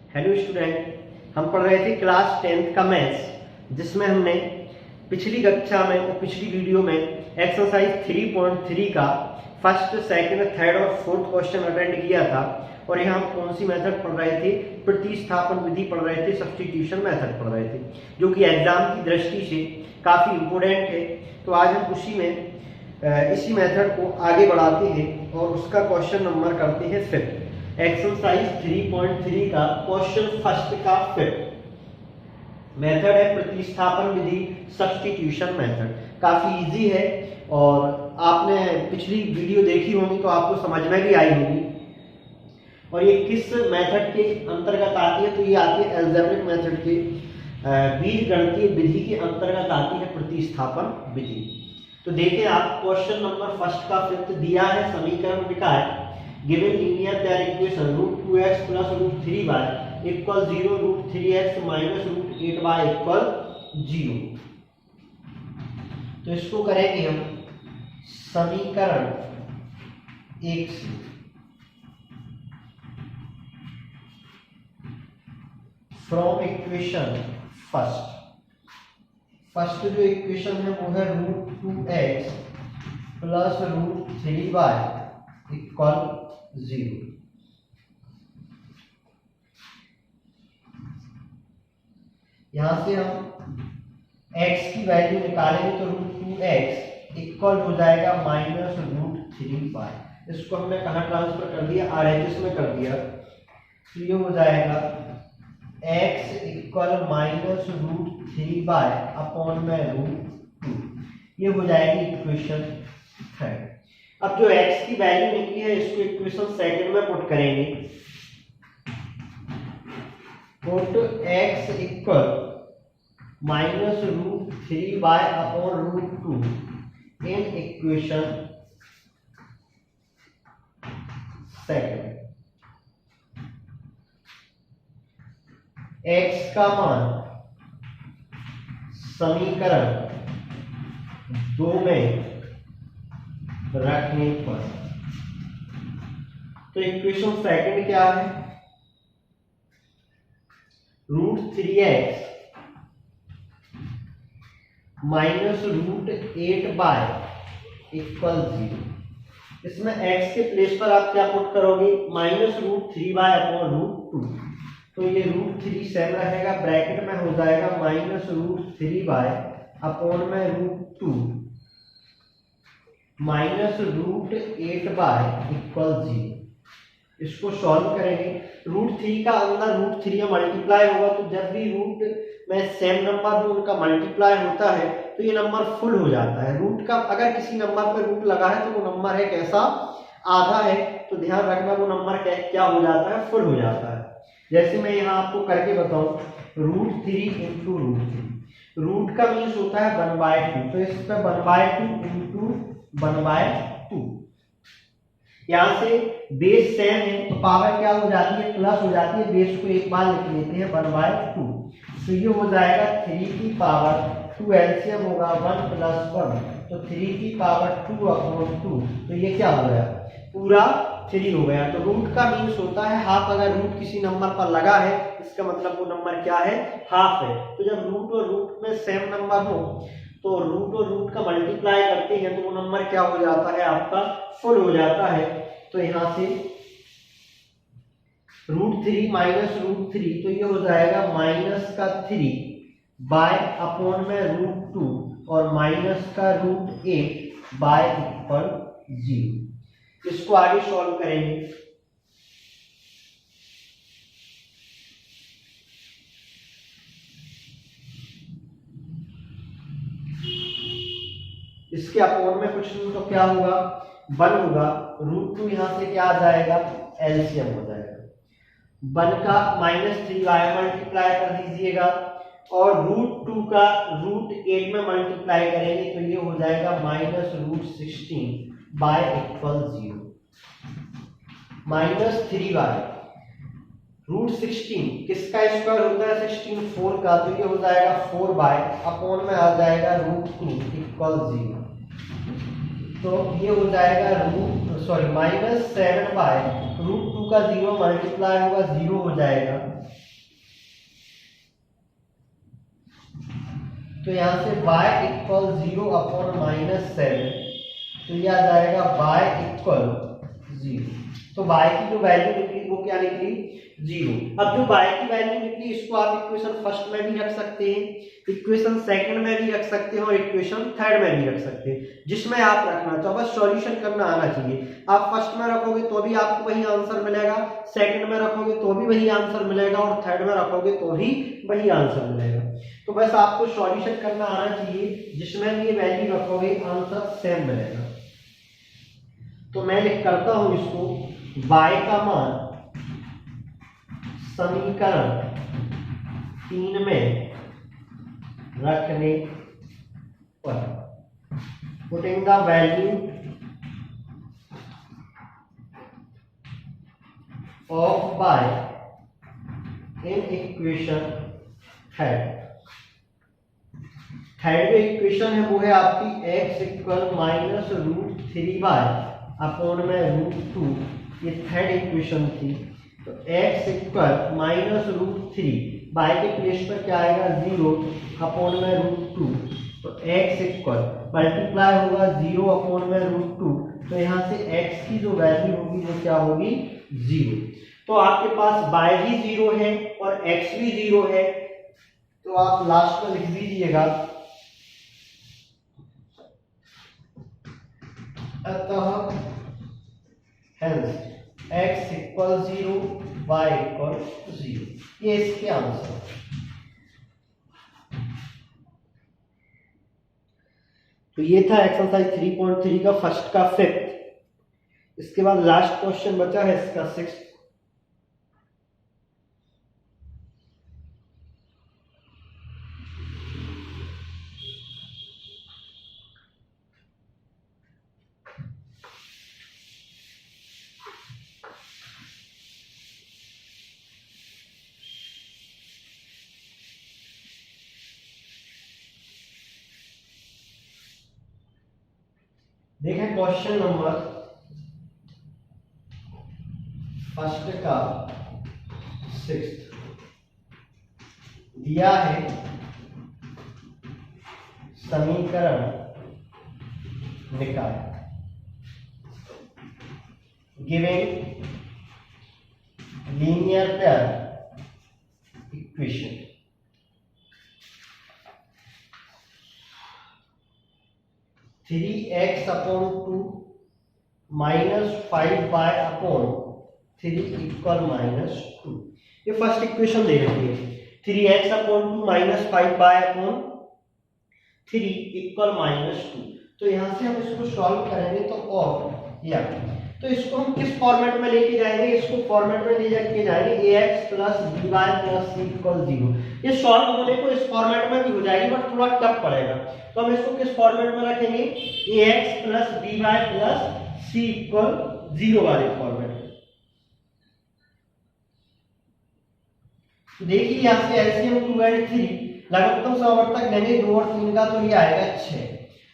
Hello student, हम पढ़ रहे थे क्लास 10th का मैथ्स, जिसमें हमने पिछली कक्षा में और पिछली वीडियो में एक्सरसाइज 3.3 का फर्स्ट, सेकंड, थर्ड और फोर्थ क्वेश्चन अटेंड किया था। और यहाँ हम कौन सी मेथड पढ़ रहे थे? प्रतिस्थापन विधि पढ़ रहे थे, सब्स्टिट्यूशन मेथड पढ़ रहे थे, जो कि एग्जाम की दृष्टि से काफ़ी इम्पोर्टेंट है। तो आज हम इसी मेथड को आगे बढ़ाते हैं और उसका क्वेश्चन नंबर करते हैं फिफ्थ। एक्सरसाइज 3.3 का क्वेश्चन फर्स्ट का फिफ्थ मेथड है प्रतिस्थापन विधि, सब्स्टिट्यूशन मेथड। काफी इजी है और आपने पिछली वीडियो देखी होगी तो आपको समझ में भी आई होगी। और ये किस मेथड के अंतर्गत आती है? तो ये आती है अलजेब्रिक मेथड के, बीजगणितीय विधि के अंतर्गत आती है प्रतिस्थापन विधि। तो देखिए आप, क्वेश्चन नंबर फर्स्ट का फिफ्थ दिया है, समीकरण लिखा है given linear pair equation √2x plus √3y equal 0, √3x minus √8y equal 0। तो इसको करेंगे हम समीकरण एक से। फ्रॉम इक्वेशन फर्स्ट जो इक्वेशन है वो है √2x plus √3y equal 0। यहां से हम x की वैल्यू निकालेंगे तो √2x इक्वल हो जाएगा माइनस √3y। इसको हमने कहां ट्रांसफर कर दिया? RHS में कर दिया। तो ये हो जाएगा x equal minus √3y upon में √2। ये हो जाएगी इक्वेशन थर्ड। अब जो x की वैल्यू निकली है इसको इक्वेशन सेकंड में पुट करेंगे। Put x equal minus √3y upon √2 in equation second. x का मान समीकरण 2 में रखने पर, तो इक्वेशन सेकंड क्या है? √3x minus √8y equal 0। इसमें x के प्लेस पर आप क्या पुट करोगे? Minus √3y upon √2। तो ये √3 सेम रहेगा, ब्रैकेट में हो जाएगा माइनस √3y अपॉन में √2 माइनस √8y इक्वल 0। इसको सॉल्व करेंगे। √3 का अंदर √3 में मल्टीप्लाई होगा, तो जब भी रूट में सेम नंबर हो उनका मल्टीप्लाई होता है तो ये नंबर फुल हो जाता है। रूट का अगर किसी नंबर पर रूट लगा है तो वो नंबर है कैसा? आधा है। तो ध्यान रखना वो नंबर क्या हो जाता है? फुल हो जाता है। जैसे मैं यहाँ आपको करके बताऊं, √3 इंटू √3, रूट का मीन्स होता है 1/2, तो इस पर 1/2 इंटू 1/2। यहाँ से बेस सेम है तो पावर क्या हो जाती है? प्लस हो जाती है। बेस को एक बार लिख लेते हैं 1/2। तो ये हो जाएगा 3 की पावर 2, एलसीएम होगा 1 + 1, तो 3 की पावर 2/2। तो ये क्या हो गया? पूरा 3 हो गया। तो रूट का मीन्स होता है हाफ। अगर रूट किसी नंबर पर लगा है इसका मतलब वो नंबर क्या है? हाफ है। तो जब रूट और रूट में सेम नंबर हो तो रूट और रूट का मल्टीप्लाई करते हैं तो वो नंबर क्या हो जाता है? आपका फुल हो जाता है। तो यहां से √3 माइनस √3, तो ये हो जाएगा माइनस का 3 बाय अपॉन में √2 और माइनस का √8 बाय इक्वल 0। इसको आगे सॉल्व करेंगे। इसके अपोन में कुछ नहीं तो क्या होगा? 1 होगा। √2 यहां से क्या आ जाएगा? एलसीएम हो जाएगा। 1 का -3y मल्टीप्लाई कर दीजिएगा और √2 का √8 में मल्टीप्लाई करेंगे तो ये हो जाएगा -√16 बाय इक्वल 0। -3y √16 किसका स्क्वायर होता है? 16 4 का, तो ये हो जाएगा 4 बाय अपॉन में आ जाएगा √2 इक्वल 0। तो ये हो जाएगा -7 बाय √2 का 0 मल्टीप्लाई होगा 0 हो जाएगा तो यहाँ से y इक्वल 0 अपॉन -7, तो ये आ जाएगा y इक्वल 0। तो y की जो वैल्यू निकली वो क्या निकली, 0। अब जो y की वैल्यू निकली इसको आप इक्वेशन फर्स्ट में भी रख सकते हैं, इक्वेशन सेकंड में भी रख सकते हैं और इक्वेशन थर्ड में भी रख सकते हैं, जिसमें आप रखना चाहो, बस सॉल्यूशन करना आना चाहिए। आप फर्स्ट में रखोगे तो भी आपको वही आंसर मिलेगा, सेकंड में रखोगे तो भी वही आंसर मिलेगा और थर्ड में रखोगे तो भी वही आंसर मिलेगा। तो बस आपको सॉल्यूशन करना आना चाहिए, जिसमें भी ये वैल्यू रखोगे आंसर सेम मिलेगा। तो मैं लिख करता हूं इसको, y का मान समीकरण 3 में रखने पर, putting the value of y in equation third जो इक्वेशन है वो है आपकी x इक्वल -√3y अपॉन में √2, ये थर्ड इक्वेशन थी। तो x इक्वल -√3, y के प्लेस पर क्या आएगा 0 अपॉन में √2, तो x इक्वल मल्टीप्लाई होगा 0 अपॉन में √2, तो यहाँ से x की जो वैल्यू होगी वो क्या होगी 0। तो आपके पास y भी 0 है और x भी 0 है, तो आप लास्ट में लिख दीजिएगा अतः hence x equal 0 y equal 0, ये इसके आंसर। तो ये था एक्सरसाइज 3.3 का फर्स्ट का फिफ्थ। इसके बाद लास्ट क्वेश्चन बचा है इसका सिक्स्थ। देखें क्वेश्चन नंबर फर्स्ट का सिक्स्थ दिया है, समीकरण निकाल, giving linear pair equation. Three x upon 2 -5y upon 3 equal -2, ये फर्स्ट इक्वेशन दे रखी है। 3x upon 2 -5y upon 3 equal -2। तो यहाँ से हम इसको सॉल्व करेंगे तो और या तो इसको हम किस फॉर्मेट में लेके जाएंगे, इसको फॉर्मेट में ले जाके जाएंगे ax + by + c = 0। ये सॉल्व होने को इस फॉर्मेट में भी हो जाएगी बट थोड़ा टफ पड़ेगा, तो हम इसको किस फॉर्मेट में रखेंगे, ax + by + c = 0 वाले फॉर्मेट में। देखिए यहाँ से एलसीएम 2 और 3 लघुत्तम समवर्तक लेंगे 2 और 3 का, तो ये आएगा 6।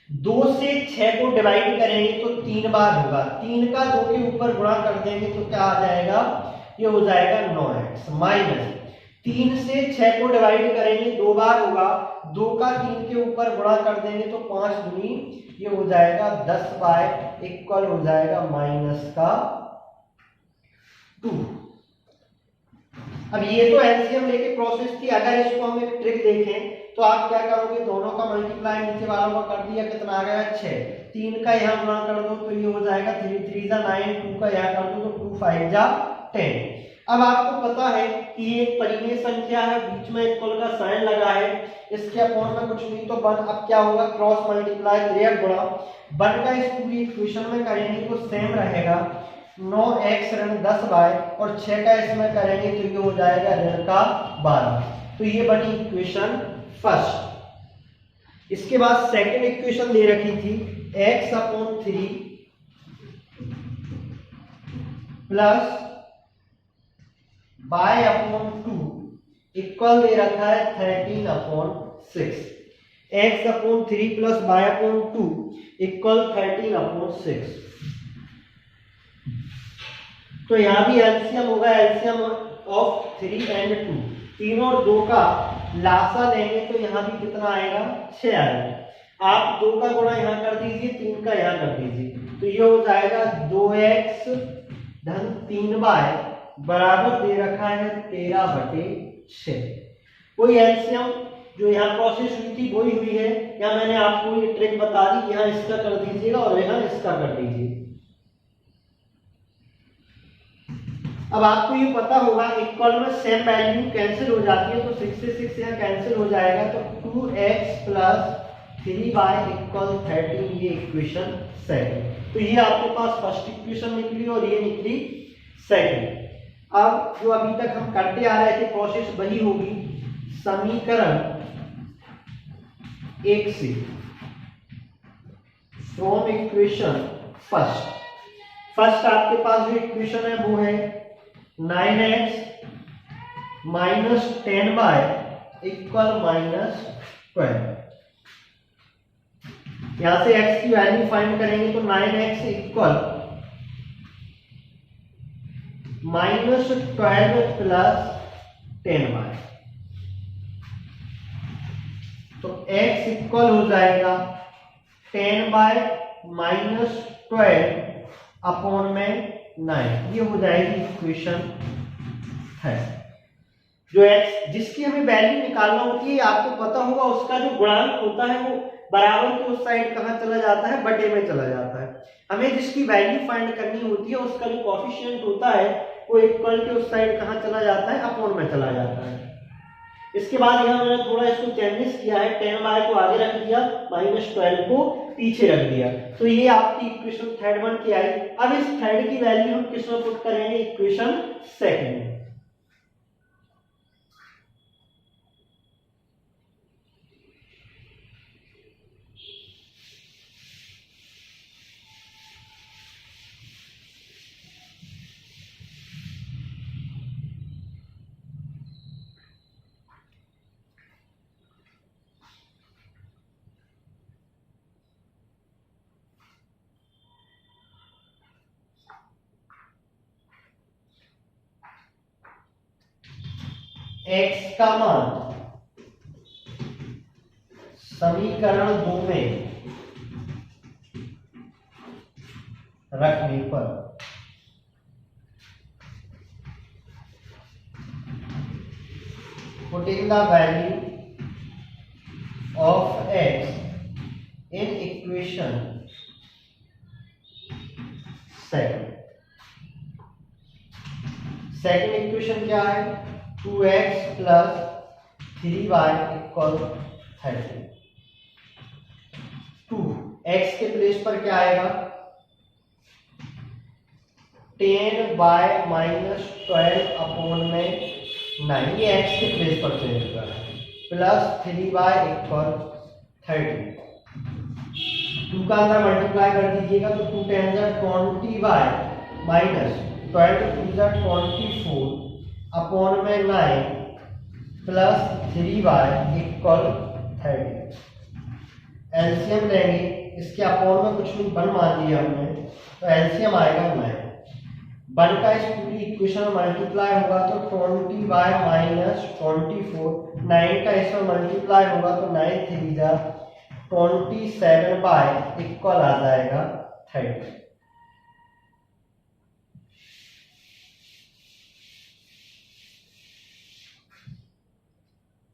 2 से 6 को डिवाइड करेंगे तो 3 बार होगा, 3 का 2 के ऊपर गुणा कर देंगे तो क्या आ जाएगा, ये हो जाएगा 9x माइनस 3 से 6 को डिवाइड करेंगे 2 बार होगा, 2 का 3 के ऊपर गुणा कर देंगे तो 5 दूनी ये हो जाएगा 10y इक्वल हो जाएगा -2। अब ये तो एलसीएम लेके प्रोसेस थी। अगर इसको हम एक ट्रिक देखें तो आप क्या करोगे, दोनों का मल्टीप्लाई नीचे वालों का कर दिया, कितना आ गया 6, 3 का यहाँ गुणा कर दो तो ये हो जाएगा 3 3 जा 9, 2 का यहाँ कर दो तो 2 5 जा 10। अब आपको पता है कि ये एक परिमेय संख्या है, बीच में इक्वल का साइन लगा है, इसके अपॉन में कुछ नहीं तो 1। अब क्या होगा, क्रॉस मल्टीप्लाई 3 गुणा 1 का इस पूरी इक्वेशन में करेंगे तो सेम रहेगा 9x ऋण 10y और 6 का इसमें करेंगे तो ये हो जाएगा ऋण का 12। तो ये बनी इक्वेशन फर्स्ट। इसके बाद सेकंड इक्वेशन दे रखी थी x upon 3 plus y upon 2 equal दे रखा है 13 upon 6। x upon 3 plus y upon 2 equal 13 upon 6। तो यहां भी एलसीएम होगा, एलसीएम ऑफ 3 एंड 2, 3 और 2 का लासा लेंगे तो यहाँ भी कितना आएगा 6 आएगा। आप 2 का गुणा यहाँ कर दीजिए, 3 का यहाँ कर दीजिए, तो ये हो जाएगा 2x धन 3y बराबर दे रखा है 13/6। कोई एलसीएम जो यहाँ प्रोसेस हुई थी वही हुई है, या मैंने आपको ये ट्रिक बता दी, यहाँ इसका कर दीजिएगा और यहाँ इसका कर दीजिए। अब आपको ये पता होगा इक्वल में सेम वैल्यू कैंसिल हो जाती है, तो 6 से 6 यहाँ कैंसिल हो जाएगा, तो 2x + 3y = 13, ये इक्वेशन सेकंड। तो ये आपके पास फर्स्ट इक्वेशन निकली और ये निकली सेकंड। अब जो अभी तक हम करते आ रहे थे प्रोसेस वही होगी, समीकरण 1 से फ्रॉम इक्वेशन फर्स्ट आपके पास जो इक्वेशन है वो है 9x - 10y = -12। यहां से x की वैल्यू फाइंड करेंगे तो 9x = -12 + 10y, तो x इक्वल हो जाएगा 10/-12 अपॉन में 9, ये हो जाएगी इक्वेशन है। जो x जिसकी हमें वैल्यू निकालना होती है, आपको पता होगा उसका जो गुणांक होता है वो बराबर के उस साइड कहाँ चला जाता है, बटे में चला जाता है। हमें जिसकी वैल्यू फाइंड करनी होती है उसका जो कोएफिशिएंट होता है वो इक्वल के उस साइड कहाँ चला जाता है, अपॉन में चला जाता है। इसके बाद यहाँ मैंने थोड़ा इसको चेंजेस किया है, 10y को आगे रख दिया, -12 को पीछे रख दिया, तो ये आपकी इक्वेशन थर्ड बन के आई। अब इस थर्ड की वैल्यू हम किस में पुट करेंगे, इक्वेशन सेकंड में। x का मान समीकरण 2 में रखने पर putting the value of x in equation second equation क्या है, 2x + 3y = 30। 2x के प्लेस पर क्या आएगा, 10/-12 अपॉन में 9, ये x के प्लेस पर चेंज होगा, प्लस 3y = 30। 2 का अंदर मल्टीप्लाई कर दीजिएगा तो 2 10 20y माइनस 12 2 24 अपॉन में 9 प्लस 3y = 30। एलसीएम लेंगे, इसके अपॉन में कुछ भी 1 मान लिया हमने, तो एलसीएम आएगा 9। 1 का इस पूरी इक्वेशन में मल्टीप्लाई होगा तो 20y - 24, 9 का इसमें मल्टीप्लाई होगा तो 9 3 जा 27y इक्वल आ जाएगा 30।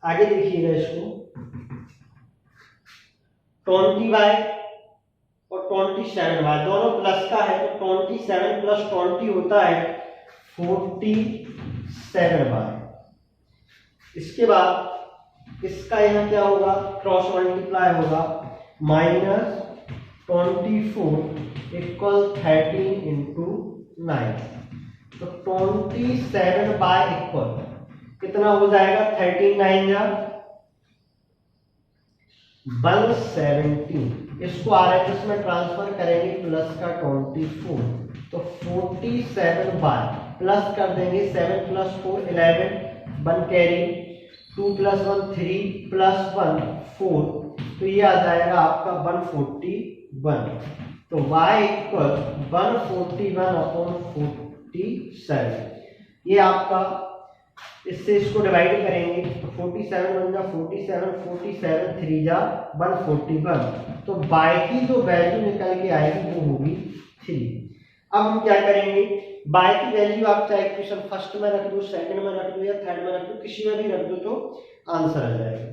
आगे देखिएगा इसको, 20y और 27y दोनों प्लस का है, तो 27 + 20 होता है 47y। इसके बाद इसका यहाँ क्या होगा, क्रॉस मल्टीप्लाई होगा, -24 = 13 × 9, तो 27y इक्वल कितना हो जाएगा, 13 9 जा 117। इसको RHS में ट्रांसफर करेंगे, प्लस का 24, तो 47y प्लस कर देंगे 7 + 4 11, 1 कैरी, 2 + 1 3 + 1 4, तो ये आ जाएगा आपका 141। तो y = 141/47, ये आपका इससे इसको डिवाइड करेंगे तो 47 बन जा 47, 47 3 जा 141। तो y की जो वैल्यू निकल के आएगी वो होगी 3। अब हम क्या करेंगे, y की वैल्यू आप चाहे इक्वेशन फर्स्ट में रख दो, सेकंड में रख दो या थर्ड में रख दो, किसी में भी रख दो तो आंसर आ जाएगा।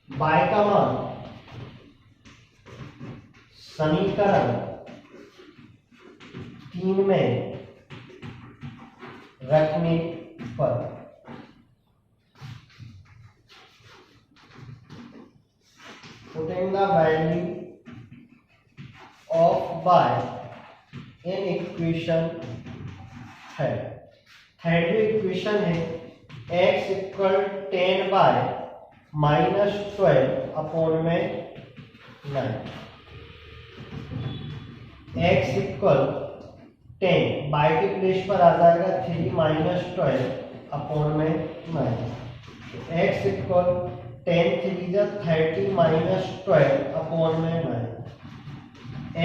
y का मान समीकरण 3 में रखने पर putting the value of y in equation third जो इक्वेशन है x equal 10y minus 12 upon में 9, x इक्वल 10 y के प्लेस पर आ जाएगा 3 माइनस 12 अपॉन में 9, x इक्वल 10 3 जा 30 माइनस 12 अपॉन में 9,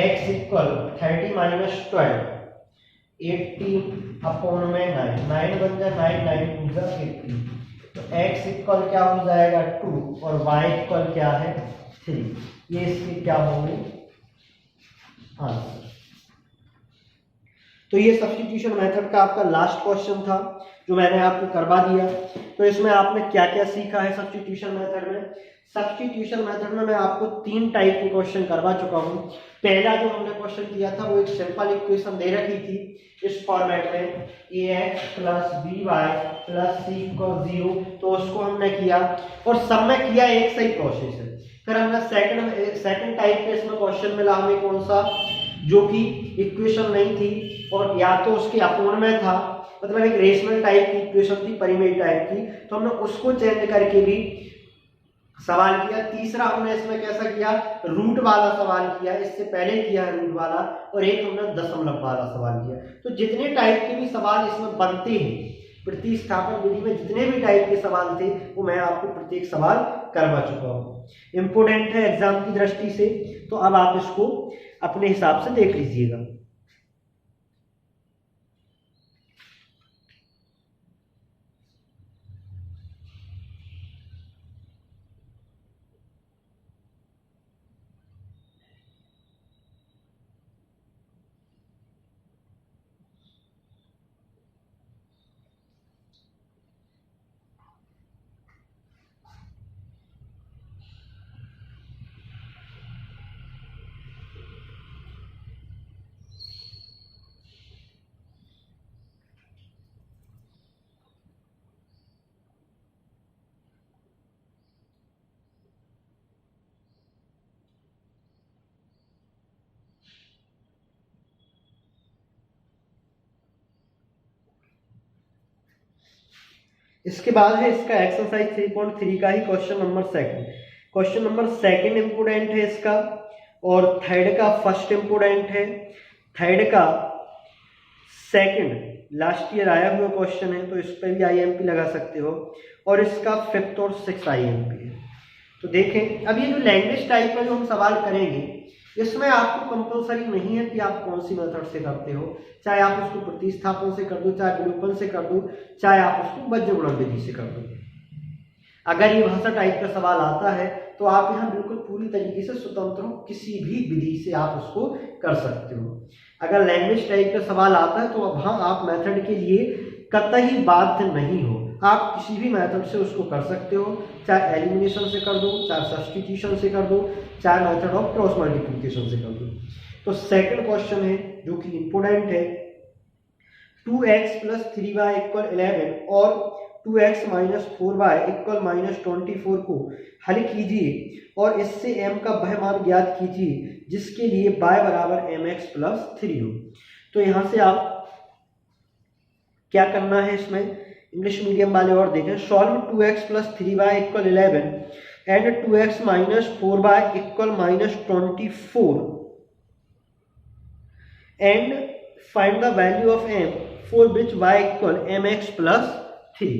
x इक्वल 30 माइनस 12 80 अपॉन में 9, 9 बन जाए 9 9 2 जा 80। तो x इक्वल क्या हो जाएगा 2 और y इक्वल क्या है 3। ये इसके क्या होंगे आंसर। तो ये सब्स्टिट्यूशन मेथड का आपका लास्ट क्वेश्चन था जो मैंने आपको करवा दिया। तो इसमें आपने क्या क्या सीखा है सब्स्टिट्यूशन मेथड में। सब्स्टिट्यूशन मेथड में मैं आपको 3 टाइप के क्वेश्चन करवा चुका हूँ। पहला जो हमने क्वेश्चन किया था वो एक सिंपल इक्वेशन दे रखी थी इस फॉर्मेट में ax plus by plus c equal 0, तो उसको हमने किया और सब में किया एक सही प्रोसेस है। फिर हमने सेकंड टाइप के इसमें क्वेश्चन मिला हमें कौन सा, जो कि इक्वेशन नहीं थी और या तो उसके अपोन में था, मतलब एक रेशनल टाइप की इक्वेशन थी, परिमेय टाइप की, तो हमने उसको चेंज करके भी सवाल किया। तीसरा हमने इसमें कैसा किया, रूट वाला सवाल किया, इससे पहले किया है रूट वाला, और एक हमने दशमलव वाला सवाल किया। तो जितने टाइप के भी सवाल इसमें बनते हैं प्रतिस्थापन विधि में, जितने भी टाइप के सवाल थे वो मैं आपको प्रत्येक सवाल करवा चुका हूँ। इंपोर्टेंट है एग्जाम की दृष्टि से, तो अब आप इसको अपने हिसाब से देख लीजिएगा। इसके बाद है इसका एक्सरसाइज 3.3 का ही question number second. Question number second important है इसका, और थर्ड का फर्स्ट इंपोर्टेंट है। थर्ड का सेकंड लास्ट ईयर आया हुआ क्वेश्चन है, तो इस पर भी आईएमपी लगा सकते हो, और इसका फिफ्थ और सिक्स्थ आईएमपी है। तो देखें, अब ये जो लैंग्वेज टाइप का जो हम सवाल करेंगे, इसमें आपको कंपलसरी नहीं है कि आप कौन सी मेथड से करते हो, चाहे आप उसको प्रतिस्थापन से कर दो, चाहे विलोपन से कर दो, चाहे आप उसको बज्र गुणन विधि से कर दो। अगर ये भाषा टाइप का सवाल आता है तो आप यहाँ बिल्कुल पूरी तरीके से स्वतंत्र हो, किसी भी विधि से आप उसको कर सकते हो। अगर लैंग्वेज टाइप का सवाल आता है तो वहाँ आप मेथड के लिए कतई बाध्य नहीं हो, आप किसी भी मेथड से उसको कर सकते हो, चाहे एलिमिनेशन से कर दो, चाहे सब्स्टिट्यूशन से कर दो, चाहे मेथड ऑफ क्रॉस मल्टीप्लिकेशन से कर दो। तो सेकंड क्वेश्चन है जो कि इंपोर्टेंट है, 2x प्लस 3y इक्वल 11 और 2x minus 4y equal minus 24 को हल कीजिए और इससे m का वह मान ज्ञात कीजिए जिसके लिए y बराबर mx प्लस 3 हो। तो यहाँ से आप क्या करना है, इसमें इंग्लिश मीडियम वाले और देखें, solve 2x plus 3y equal 11 and 2x minus 4y equal minus 24 and find the value of m for which y equal mx plus 3।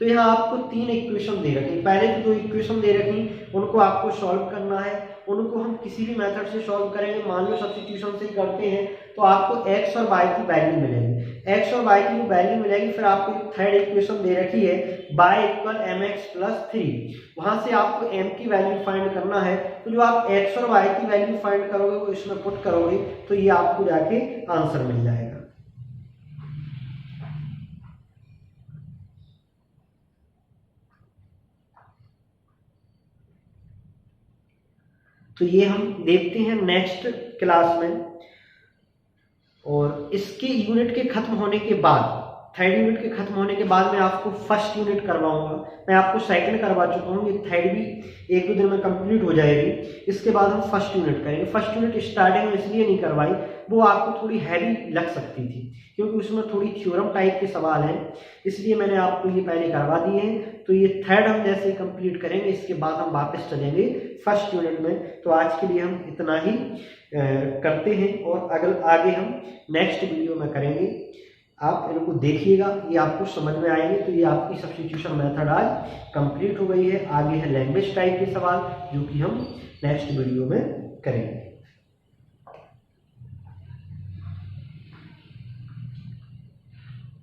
तो यहाँ आपको 3 इक्वेशन दे रखी, पहले तो 2 इक्वेशन दे रखी, उनको आपको सॉल्व करना है। उनको हम किसी भी मेथड से सॉल्व करेंगे, मान लो सब्स्टिट्यूशन से ही करते हैं, तो आपको x और y की वैल्यू मिलेगी, x और y की वैल्यू मिलेगी। फिर आपको एक थर्ड इक्वेशन दे रखी है y = mx + 3, वहां से आपको m की वैल्यू फाइंड करना है। तो जो आप x और y की वैल्यू फाइंड करोगे वो इसमें पुट करोगे, तो ये आपको जाके आंसर मिल जाएगा। तो ये हम देखते हैं नेक्स्ट क्लास में। और इसके यूनिट के खत्म होने के बाद, थर्ड यूनिट के खत्म होने के बाद मैं आपको फर्स्ट यूनिट करवाऊंगा। मैं आपको सेकंड करवा चुका हूँ, ये थर्ड भी 1-2 दिन में कंप्लीट हो जाएगी। इसके बाद हम फर्स्ट यूनिट करेंगे। फर्स्ट यूनिट स्टार्टिंग में इसलिए नहीं करवाई, वो आपको थोड़ी हैवी लग सकती थी क्योंकि उसमें थोड़ी थ्योरम टाइप के सवाल हैं, इसलिए मैंने आपको ये पहले करवा दिए हैं। तो ये थर्ड हम जैसे ही कंप्लीट करेंगे, इसके बाद हम वापस चलेंगे फर्स्ट यूनिट में। तो आज के लिए हम इतना ही करते हैं और अगर आगे हम नेक्स्ट वीडियो में करेंगे। आप इनको देखिएगा, ये आपको समझ में आएंगे। तो ये आपकी सब्स्टिट्यूशन मेथड आज कंप्लीट हो गई है। आगे है लैंग्वेज टाइप के सवाल, जो कि हम नेक्स्ट वीडियो में करेंगे।